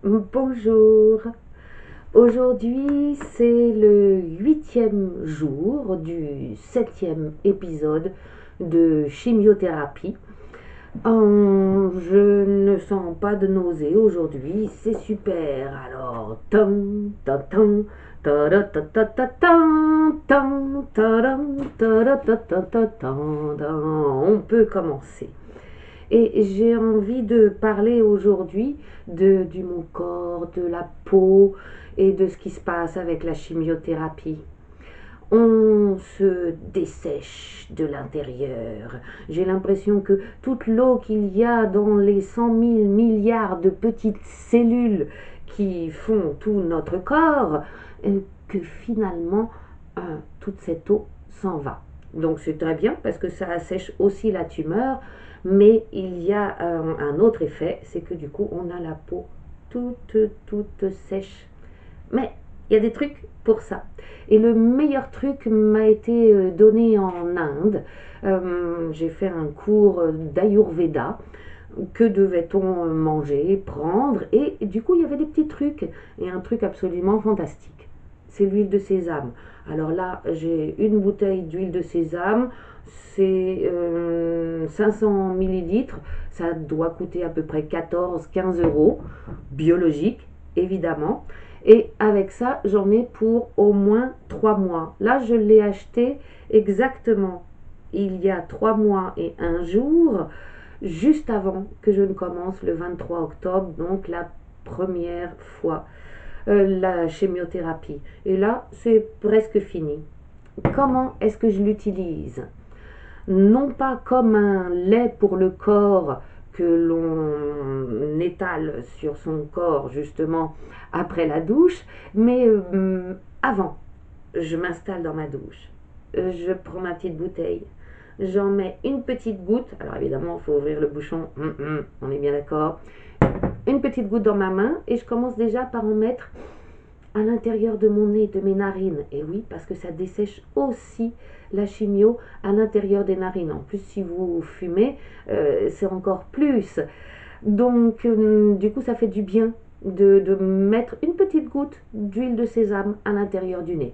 Bonjour. Aujourd'hui, c'est le 8e jour du 7e épisode de chimiothérapie. Je ne sens pas de nausée aujourd'hui, c'est super. Alors, tam, tam, tam, ta-da-ta-ta-ta-tam, tam, ta-dam, ta-da-ta-ta-ta-tam, on peut commencer. Et j'ai envie de parler aujourd'hui du mon corps, de la peau et de ce qui se passe avec la chimiothérapie. On se dessèche de l'intérieur. J'ai l'impression que toute l'eau qu'il y a dans les 100 000 milliards de petites cellules qui font tout notre corps, que finalement, toute cette eau s'en va. Donc c'est très bien parce que ça assèche aussi la tumeur, mais il y a un autre effet, c'est que du coup on a la peau toute sèche. Mais il y a des trucs pour ça. Et le meilleur truc m'a été donné en Inde. J'ai fait un cours d'Ayurveda. Que devait-on manger, prendre? Et du coup, il y avait des petits trucs. Et un truc absolument fantastique. C'est l'huile de sésame. Alors là, j'ai une bouteille d'huile de sésame. C'est 500 millilitres. Ça doit coûter à peu près 14-15 euros. Biologique, évidemment. Et avec ça, j'en ai pour au moins 3 mois. Là, je l'ai acheté exactement il y a 3 mois et un jour, juste avant que je ne commence le 23 octobre, donc la première fois, la chimiothérapie. Et là, c'est presque fini. Comment est-ce que je l'utilise? Non pas comme un lait pour le corps que l'on étale sur son corps justement après la douche, mais avant. Je m'installe dans ma douche, je prends ma petite bouteille, j'en mets une petite goutte, alors évidemment il faut ouvrir le bouchon, on est bien d'accord, une petite goutte dans ma main et je commence déjà par en mettre à l'intérieur de mon nez, de mes narines. Et oui, parce que ça dessèche aussi la chimio à l'intérieur des narines. En plus, si vous fumez, c'est encore plus. Donc, du coup, ça fait du bien de mettre une petite goutte d'huile de sésame à l'intérieur du nez.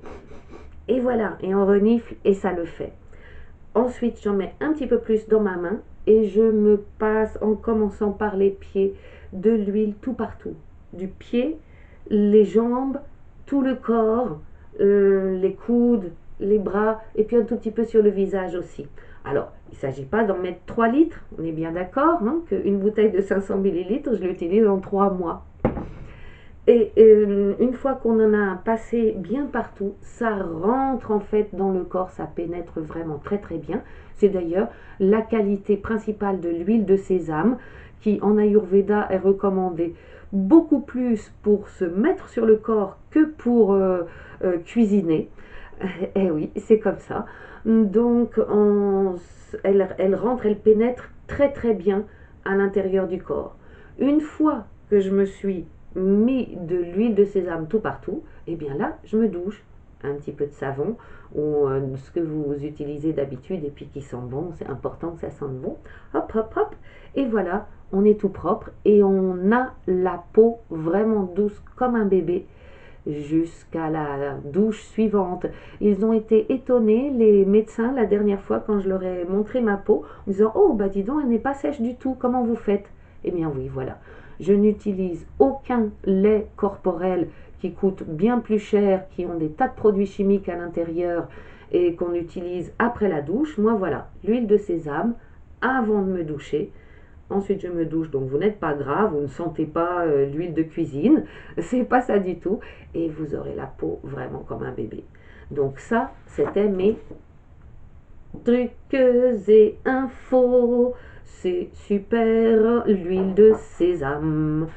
Et voilà, et on renifle et ça le fait. Ensuite, j'en mets un petit peu plus dans ma main et je me passe, en commençant par les pieds, de l'huile tout partout. Du pied, les jambes, tout le corps, les coudes, les bras et puis un tout petit peu sur le visage aussi. Alors, il ne s'agit pas d'en mettre 3 litres, on est bien d'accord, hein, qu'une bouteille de 500 millilitres, je l'utilise en 3 mois. Et une fois qu'on en a passé bien partout, ça rentre en fait dans le corps, ça pénètre vraiment très très bien. C'est d'ailleurs la qualité principale de l'huile de sésame qui en Ayurveda est recommandée beaucoup plus pour se mettre sur le corps que pour cuisiner. Eh oui, c'est comme ça. Donc elle rentre, elle pénètre très très bien à l'intérieur du corps. Une fois que je me suis mis de l'huile de sésame tout partout, et bien là, je me douche. Un petit peu de savon ou ce que vous utilisez d'habitude et puis qui sent bon, c'est important que ça sente bon. Hop, hop, hop. Et voilà, on est tout propre et on a la peau vraiment douce comme un bébé jusqu'à la douche suivante. Ils ont été étonnés, les médecins, la dernière fois quand je leur ai montré ma peau, en disant: oh, bah dis donc, elle n'est pas sèche du tout, comment vous faites? Eh bien oui, voilà. Je n'utilise aucun lait corporel qui coûte bien plus cher, qui ont des tas de produits chimiques à l'intérieur et qu'on utilise après la douche. Moi, voilà, l'huile de sésame avant de me doucher. Ensuite, je me douche, donc vous n'êtes pas grave, vous ne sentez pas l'huile de cuisine, c'est pas ça du tout, et vous aurez la peau vraiment comme un bébé. Donc ça, c'était mes trucs et infos, c'est super, l'huile de sésame.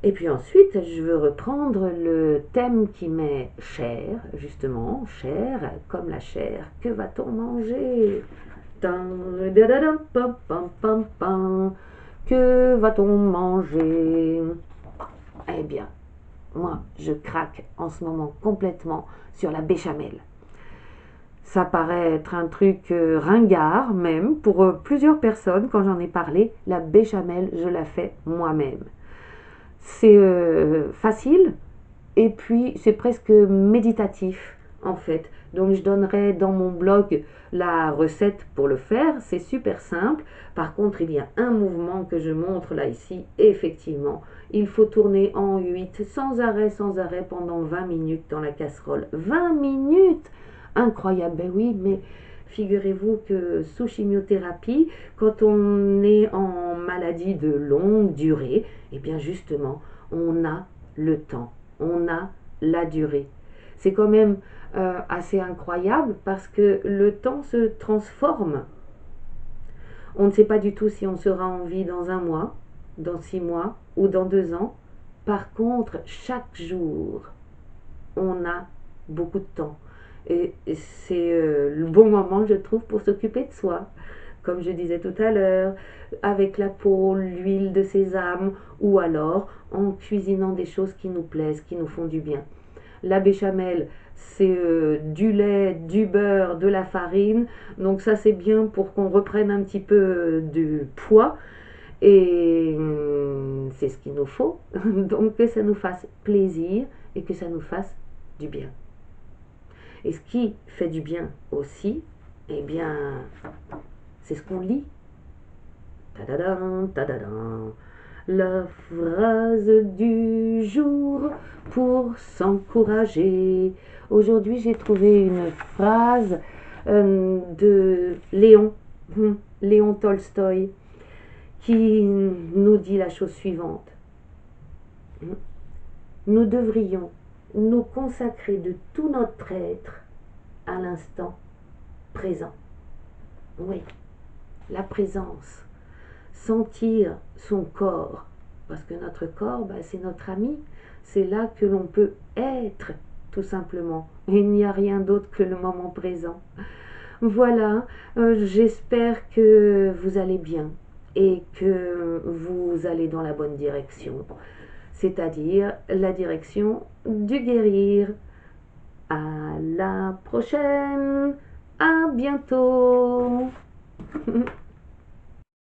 Et puis ensuite, je veux reprendre le thème qui m'est cher, justement, cher, comme la chair. Que va-t-on manger? Que va-t-on manger? Eh bien, moi, je craque en ce moment complètement sur la béchamel. Ça paraît être un truc ringard même pour plusieurs personnes quand j'en ai parlé. La béchamel, je la fais moi-même. C'est facile et puis c'est presque méditatif en fait. Donc je donnerai dans mon blog la recette pour le faire. C'est super simple. Par contre, il y a un mouvement que je montre là ici. Effectivement, il faut tourner en 8 sans arrêt pendant 20 minutes dans la casserole. 20 minutes! Incroyable, ben oui, mais figurez-vous que sous chimiothérapie, quand on est en maladie de longue durée, eh bien justement, on a le temps, on a la durée. C'est quand même assez incroyable parce que le temps se transforme. On ne sait pas du tout si on sera en vie dans un mois, dans 6 mois ou dans 2 ans. Par contre, chaque jour, on a beaucoup de temps. Et c'est le bon moment, je trouve, pour s'occuper de soi. Comme je disais tout à l'heure, avec la peau, l'huile de sésame, ou alors en cuisinant des choses qui nous plaisent, qui nous font du bien. La béchamel, c'est du lait, du beurre, de la farine. Donc ça, c'est bien pour qu'on reprenne un petit peu de poids. Et c'est ce qu'il nous faut. Donc que ça nous fasse plaisir et que ça nous fasse du bien. Et ce qui fait du bien aussi, eh bien, c'est ce qu'on lit. Tadadam, tadadam. La phrase du jour pour s'encourager. Aujourd'hui, j'ai trouvé une phrase de Léon Tolstoï, qui nous dit la chose suivante. Nous devrions nous consacrer de tout notre être à l'instant présent. Oui, la présence. Sentir son corps, parce que notre corps, c'est notre ami, c'est là que l'on peut être, tout simplement. Il n'y a rien d'autre que le moment présent. Voilà, j'espère que vous allez bien et que vous allez dans la bonne direction, c'est-à-dire la direction du guérir. À la prochaine, à bientôt.